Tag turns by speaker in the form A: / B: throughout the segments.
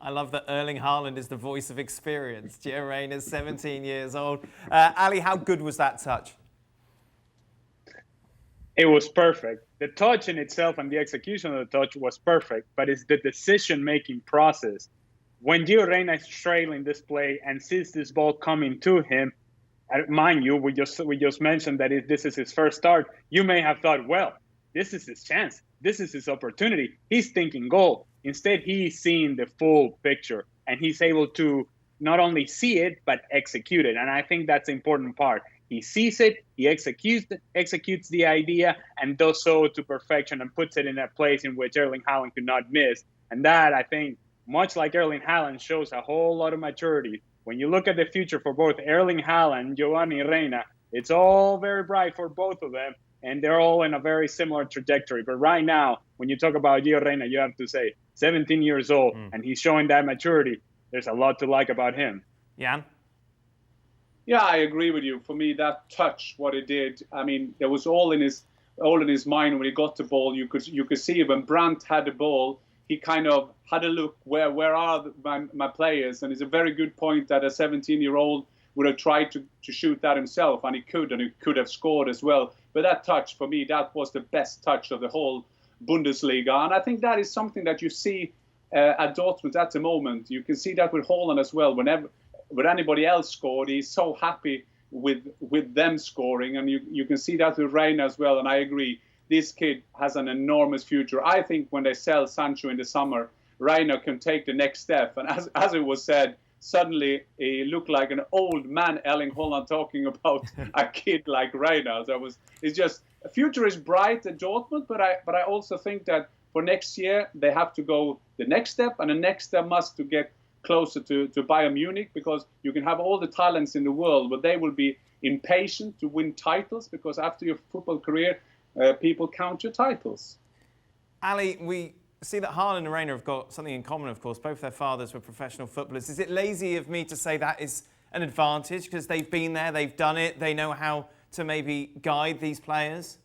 A: I love that Erling Haaland is the voice of experience. Gio Reyna is 17 years old. Ali, how good was that touch?
B: It was perfect. The touch in itself and the execution of the touch was perfect, but it's the decision-making process. When Gio Reyna is trailing this play and sees this ball coming to him, mind you, we just mentioned that if this is his first start, you may have thought, well, this is his chance. This is his opportunity. He's thinking goal. Instead, he's seeing the full picture, and he's able to not only see it, but execute it. And I think that's the important part. He sees it, he executes the idea, and does so to perfection and puts it in a place in which Erling Haaland could not miss. And that, I think, much like Erling Haaland, shows a whole lot of maturity. When you look at the future for both Erling Haaland and Giovanni Reyna, it's all very bright for both of them, and they're all in a very similar trajectory. But right now, when you talk about Gio Reyna, you have to say 17 years old, and he's showing that maturity. There's a lot to like about him.
A: Jan?
C: Yeah, I agree with you. For me, that touch, what it did, I mean, there was all in his mind when he got the ball. You could see when Brandt had the ball, he kind of had a look, where are my players? And it's a very good point that a 17-year-old would have tried to shoot that himself, and he could have scored as well. But that touch, for me, that was the best touch of the whole Bundesliga. And I think that is something that you see at Dortmund at the moment. You can see that with Haaland as well. When anybody else scored, he's so happy with them scoring. And you can see that with Reyna as well. And I agree, this kid has an enormous future. I think when they sell Sancho in the summer, Reyna can take the next step. And as it was said, suddenly he looked like an old man, Erling Haaland, talking about a kid like Reyna. So it's just, the future is bright at Dortmund, but I also think that for next year, they have to go the next step, and the next step must to get closer to Bayern Munich, because you can have all the talents in the world, but they will be impatient to win titles, because after your football career, people count your titles.
A: Ali, we see that Haaland and Reyna have got something in common, of course. Both their fathers were professional footballers. Is it lazy of me to say that is an advantage, because they've been there, they've done it, they know how to maybe guide these players?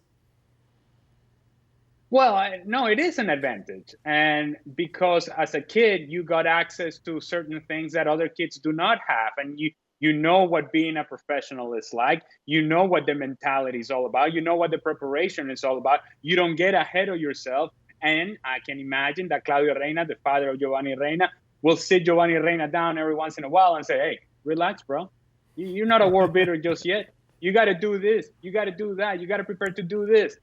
B: Well, no, it is an advantage. And because as a kid, you got access to certain things that other kids do not have. And you know what being a professional is like. You know what the mentality is all about. You know what the preparation is all about. You don't get ahead of yourself. And I can imagine that Claudio Reyna, the father of Giovanni Reyna, will sit Giovanni Reyna down every once in a while and say, hey, relax, bro. You're not a world beater just yet. You got to do this. You got to do that. You got to prepare to do this.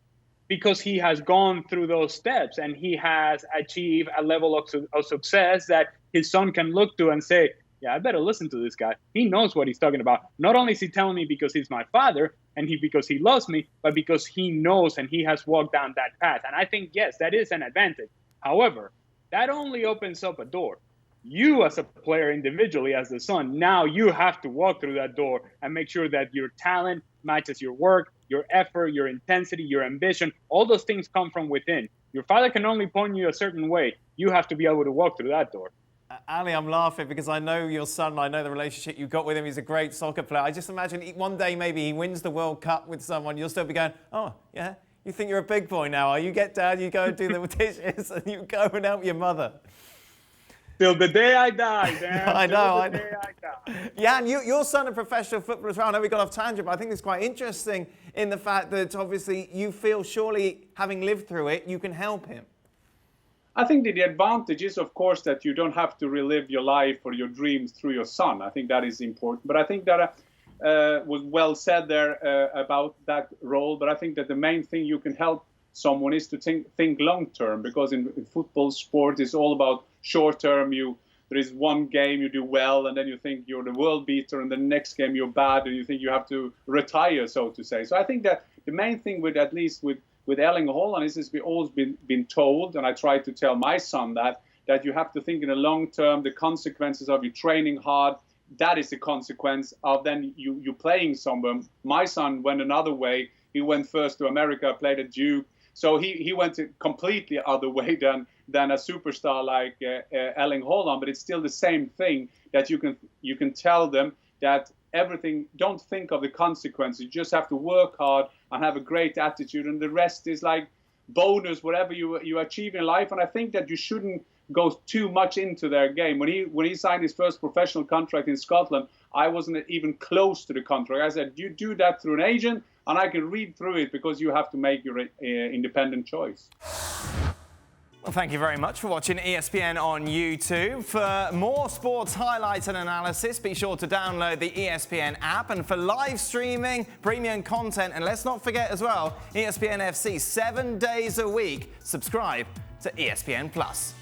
B: Because he has gone through those steps and he has achieved a level of success that his son can look to and say, yeah, I better listen to this guy. He knows what he's talking about. Not only is he telling me because he's my father and because he loves me, but because he knows and he has walked down that path. And I think, yes, that is an advantage. However, that only opens up a door. You as a player individually, as the son, now you have to walk through that door and make sure that your talent matches your work, your effort, your intensity, your ambition. All those things come from within. Your father can only point you a certain way. You have to be able to walk through that door.
A: Ali, I'm laughing because I know your son, I know the relationship you've got with him. He's a great soccer player. I just imagine one day maybe he wins the World Cup with someone. You'll still be going, oh, yeah, you think you're a big boy now. You get down, you go and do the dishes and you go and help your mother.
B: Till the day I die, man.
A: I know.
B: Till the day I die.
A: Yeah, and your son a professional footballer as well. I know we got off tangent, but I think it's quite interesting in the fact that obviously you feel surely, having lived through it, you can help him.
C: I think the advantage is, of course, that you don't have to relive your life or your dreams through your son. I think that is important. But I think that was well said there about that role. But I think that the main thing you can help someone is to think long term, because in football sport it's all about short term. There is one game you do well and then you think you're the world beater, and the next game you're bad and you think you have to retire, so to say. So I think that the main thing with Erling Haaland is we've always been told, and I try to tell my son that you have to think in the long term, the consequences of you training hard. That is the consequence of then you playing somewhere. My son went another way. He went first to America, played at Duke. So he went a completely other way than a superstar like Erling Haaland. But it's still the same thing, that you can tell them that everything, don't think of the consequences. You just have to work hard and have a great attitude, and the rest is like bonus, whatever you achieve in life. And I think that you shouldn't goes too much into their game. When he signed his first professional contract in Scotland, I wasn't even close to the contract. I said, you do that through an agent, and I can read through it because you have to make your independent choice.
A: Well, thank you very much for watching ESPN on YouTube. For more sports highlights and analysis, be sure to download the ESPN app. And for live streaming, premium content, and let's not forget as well, ESPN FC 7 days a week. Subscribe to ESPN+.